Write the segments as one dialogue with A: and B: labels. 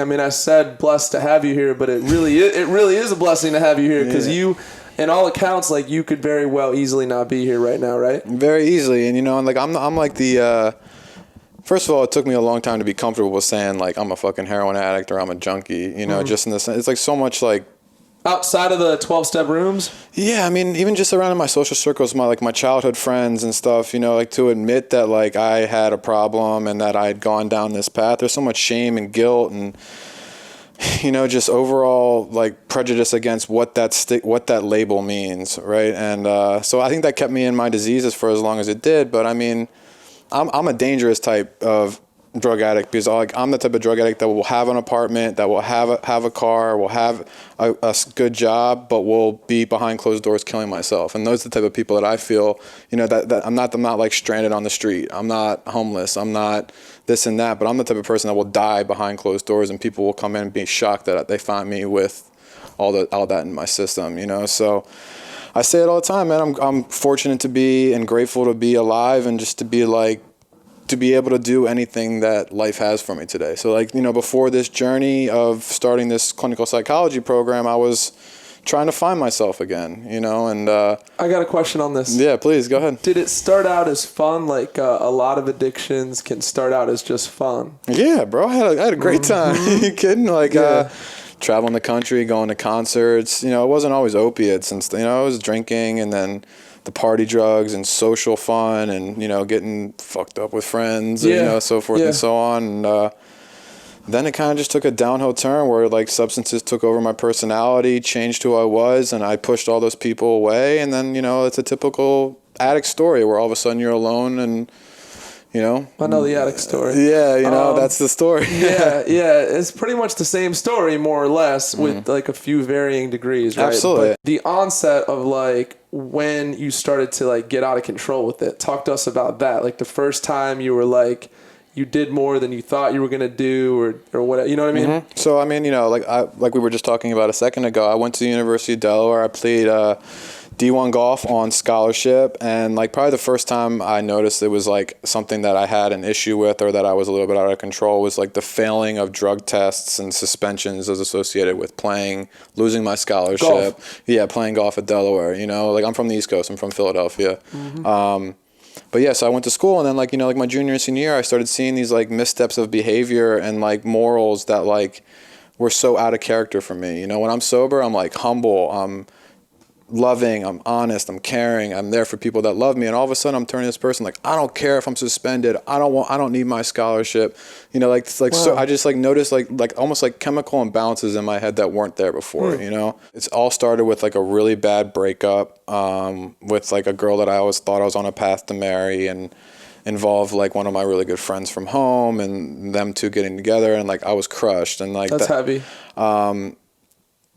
A: I mean, I said blessed to have you here, but it really is a blessing to have you here because you, in all accounts, like you could very well easily not be here right now, right?
B: Very easily, and and like I'm like the. First of all, it took me a long time to be comfortable with saying like I'm a fucking heroin addict or I'm a junkie. Just in this, it's like so much like.
A: Outside of the 12-step rooms?
B: Yeah, I mean, even just around in my social circles, my childhood friends and stuff, like to admit that like I had a problem and that I had gone down this path. There's so much shame and guilt and just overall like prejudice against what that label means, right? And so I think that kept me in my diseases for as long as it did. But I mean, I'm a dangerous type of drug addict because I'm the type of drug addict that will have an apartment, that will have a car, will have a good job, but will be behind closed doors killing myself. And those are the type of people that I feel, that I'm not like stranded on the street. I'm not homeless. I'm not this and that, but I'm the type of person that will die behind closed doors and people will come in and be shocked that they find me with all that in my system, So I say it all the time, man. I'm fortunate to be and grateful to be alive and just to be able to do anything that life has for me today. So like, before this journey of starting this clinical psychology program, I was trying to find myself again, and
A: I got a question on this.
B: Yeah, please go ahead.
A: Did it start out as fun? Like a lot of addictions can start out as just fun.
B: Yeah, bro. I had a great time. You kidding? Like, traveling the country, going to concerts, it wasn't always opiates and I was drinking and then the party drugs and social fun and, getting fucked up with friends, and, so forth and so on. And then it kind of just took a downhill turn where like substances took over my personality, changed who I was, and I pushed all those people away. And then, it's a typical addict story where all of a sudden you're alone and,
A: I know the addict story.
B: Yeah, that's the story.
A: yeah, it's pretty much the same story, more or less, with like a few varying degrees, right?
B: Absolutely.
A: But the onset of like when you started to like get out of control with it, talk to us about that. Like the first time you were like, you did more than you thought you were going to do or whatever, you know what I mean?
B: Mm-hmm. So, I mean, like we were just talking about a second ago, I went to the University of Delaware. I played D1 golf on scholarship, and like probably the first time I noticed it was like something that I had an issue with or that I was a little bit out of control was like the failing of drug tests and suspensions as associated with losing my scholarship. Golf. Yeah, playing golf at Delaware, like I'm from the East Coast, I'm from Philadelphia. Mm-hmm. But yeah, so I went to school and then like, like my junior and senior year, I started seeing these like missteps of behavior and like morals that like were so out of character for me. When I'm sober, I'm like humble, I'm loving, I'm honest, I'm caring, I'm there for people that love me, and all of a sudden I'm turning this person like I don't care if I'm suspended, I don't need my scholarship, wow. So I just like noticed like almost like chemical imbalances in my head that weren't there before. It's all started with like a really bad breakup with like a girl that I always thought I was on a path to marry, and involved like one of my really good friends from home and them two getting together, and like I was crushed, and like
A: that's heavy.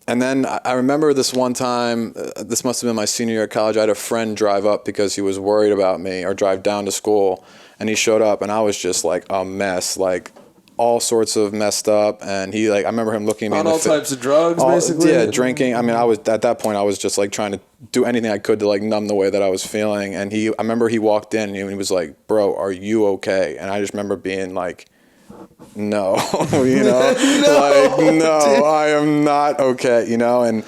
B: And then I remember this one time, this must have been my senior year of college, I had a friend drive up because he was worried about me, or drive down to school, and he showed up and I was just like a mess, like all sorts of messed up, and he like, I remember him looking at me
A: on all types of drugs, basically?
B: Yeah, drinking. I mean, I was, at that point I was just like trying to do anything I could to like numb the way that I was feeling, and I remember he walked in and he was like, "Bro, are you okay?" And I just remember being like, no, no, I am not okay, and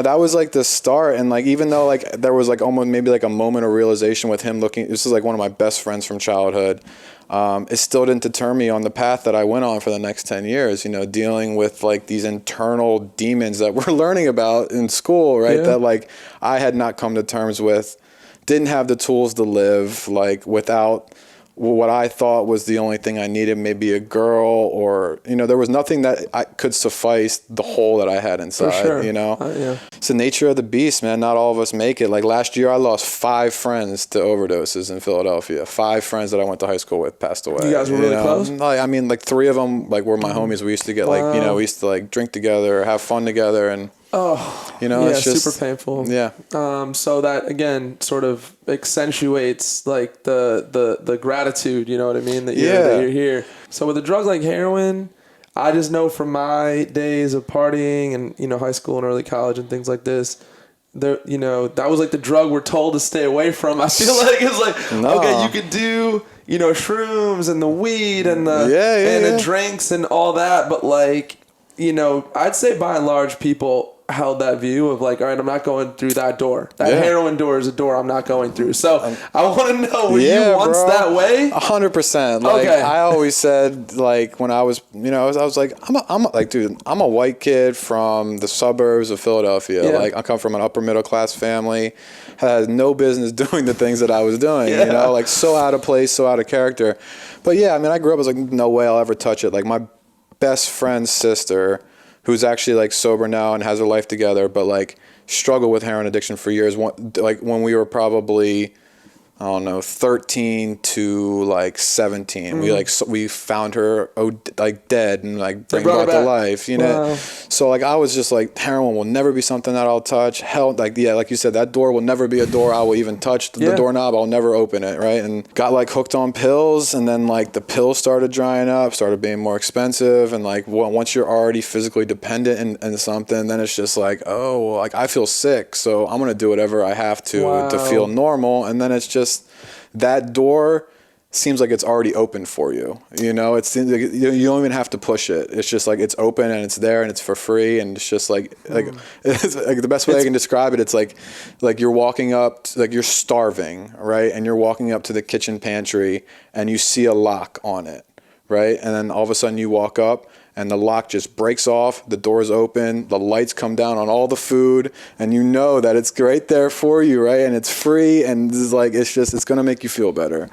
B: that was like the start. And like, even though like there was like almost maybe like a moment of realization with him looking, this is like one of my best friends from childhood, it still didn't deter me on the path that I went on for the next 10 years, dealing with like these internal demons that we're learning about in school, right? That like I had not come to terms with, didn't have the tools to live like without what I thought was the only thing I needed, maybe a girl, or, there was nothing that I could suffice the hole that I had inside,
A: For sure.
B: It's the nature of the beast, man. Not all of us make it. Like last year, I lost 5 friends to overdoses in Philadelphia. 5 friends that I went to high school with passed away.
A: You guys were really close?
B: I mean, like 3 of them like were my homies. We used to get like, we used to like drink together, have fun together, and it's just
A: super painful.
B: Yeah.
A: So that again sort of accentuates like the gratitude, you know what I mean, that you're here. So with a drug like heroin, I just know from my days of partying and high school and early college and things like this, there, you know, that was like the drug we're told to stay away from. I feel like it's like,
B: No.
A: okay, you could do, you know, shrooms and the weed and the the drinks and all that, but like, you know, I'd say by and large people held that view of like, all right, I'm not going through that door. That heroin door is a door I'm not going through. So I want to know, were you once that way?
B: 100%. Like I always said, like when I was, you know, I was like, I'm like, dude, I'm a white kid from the suburbs of Philadelphia. Yeah. Like I come from an upper middle class family, had no business doing the things that I was doing, you know, like so out of place, so out of character. But yeah, I mean, I grew up, I was like, no way I'll ever touch it. Like my best friend's sister, who's actually like sober now and has her life together, but like struggled with heroin addiction for years. Like when we were probably, I don't know, 13 to like 17, we found her like dead and like bring her back to life, you know? Wow. So like I was just like, heroin will never be something that I'll touch. Hell, like, yeah, like you said, that door will never be a door I will even touch. The doorknob, I'll never open it, right? And got like hooked on pills, and then like the pills started drying up, started being more expensive, and like once you're already physically dependent in something, then it's just like, oh, well, like I feel sick, so I'm gonna do whatever I have to feel normal, and then it's just that door seems like it's already open for you. You know, it seems like you don't even have to push it. It's just like it's open and it's there and it's for free, and it's just like it's like the best way I can describe it. It's like you're walking up, like you're starving, right? And you're walking up to the kitchen pantry and you see a lock on it, right? And then all of a sudden you walk up, and the lock just breaks off, the door's open, the lights come down on all the food, and you know that it's right there for you, right? And it's free, and it's like, it's going to make you feel better.